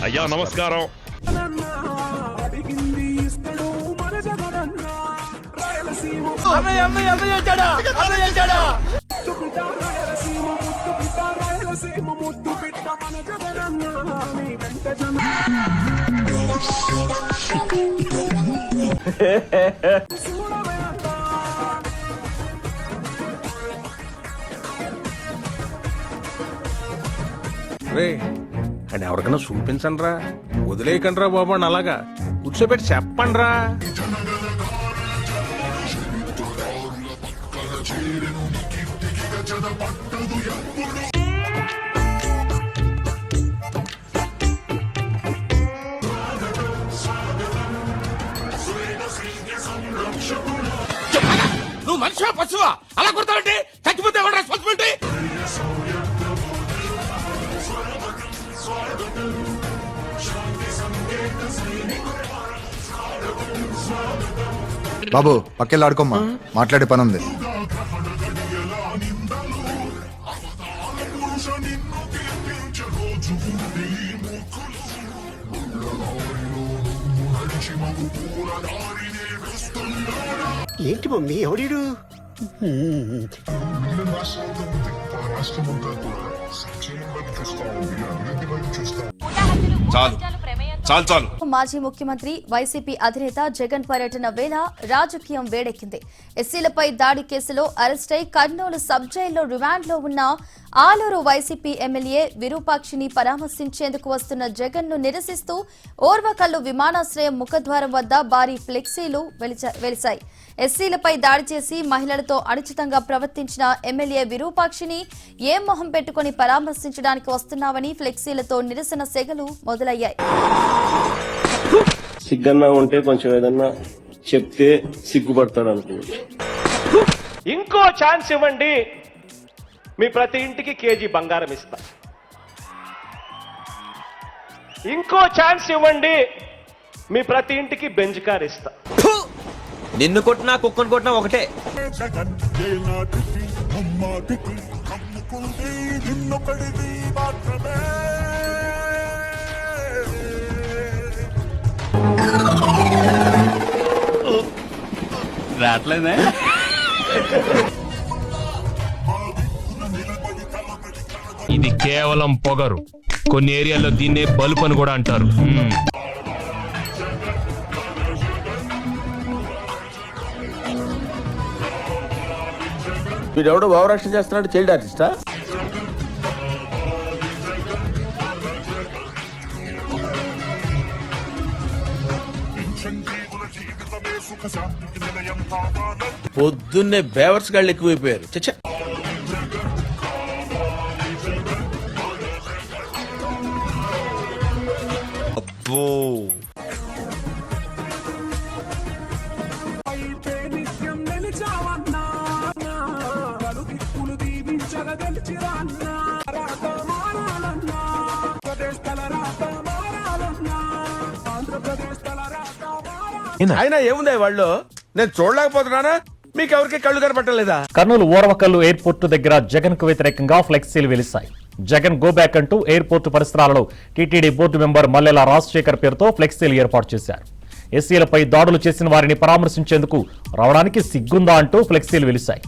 అయ్యా నమస్కారం. రే అని ఎవరికైనా చూపించండి రా, వదిలేయకండి రా బాబు అని అలాగా కూర్చోబెట్టి చెప్పండి రా. నువ్వు మనిషివా పశువా? అలా కొడతావంటే చచ్చిపోతే ఎవరు రెస్పాన్సిబిలిటీ? బాబు పక్కెళ్ళి ఆడుకోమ్మా, మాట్లాడే పని ఉంది. ఏంటి మమ్మీ ఎవడీడు? చాలు చాలు చాలు. మాజీ ముఖ్యమంత్రి వైసీపీ అధినేత జగన్ పర్యటన వేళ రాజకీయం వేడెక్కింది. ఎస్సీలపై దాడి కేసులో అరెస్టై కర్నూలు సబ్ జైల్లో రిమాండ్లో ఉన్న ఆలూరు వైసీపీ ఎమ్మెల్యే విరూపాక్షిని పరామర్శించేందుకు వస్తున్న జగన్ ను నిరసిస్తూ ఓర్వకల్లు విమానాశ్రయం ముఖద్వారం వద్ద భారీ ఫ్లెక్సీలు వెలిశాయి. ఎస్సీలపై దాడి చేసి మహిళలతో అనుచితంగా ప్రవర్తించిన ఎమ్మెల్యే విరూపాక్షిని ఏం మొహం పెట్టుకుని పరామర్శించడానికి వస్తున్నామని ఫ్లెక్సీలతో నిరసన సెగలు మొదలయ్యాయి. సిగ్గన్నా ఉంటే కొంచెం ఏదన్నా చెప్తే సిగ్గుపడతాడు అనుకుంటా. ఇంకో ఛాన్స్ ఇవ్వండి, మీ ప్రతి ఇంటికి కేజీ బంగారం ఇస్తా. ఇంకో ఛాన్స్ ఇవ్వండి, మీ ప్రతి ఇంటికి బెంజ్ కార్ ఇస్తా. నిన్ను కొట్టినా కుక్కను కొట్టినా ఒకటే. రావట్లేదే. ఇది కేవలం పొగరు. కొన్ని ఏరియాల్లో దీన్నే బల్బ్ అని కూడా అంటారు. వీడెవడో భావరక్షణ చేస్తున్నాడు, చైల్డ్ ఆర్టిస్టా? పొద్దున్నే బేవర్స్ గాళ్ళు ఎక్కువైపోయారు. చచ్చా అబ్బో, ఆయన ఏముంది వాళ్ళు, నేను చూడలేకపోతున్నానా? మీకెవరికి కళ్ళు కనపట్టలేదా? కర్నూలు ఓర్వకల్లు ఎయిర్పోర్టు దగ్గర జగన్ కు వ్యతిరేకంగా ఫ్లెక్సీలు వెలిశాయి. జగన్ గో బ్యాక్ అంటూ ఎయిర్పోర్టు పరిసరాలలో టీటీడీ బోర్డు మెంబర్ మల్లెల రాజశేఖర్ పేరుతో ఫ్లెక్సీలు ఏర్పాటు చేశారు. ఎస్సీలపై దాడులు చేసిన వారిని పరామర్శించేందుకు రావడానికి సిగ్గుందా అంటూ ఫ్లెక్సీలు వెలిశాయి.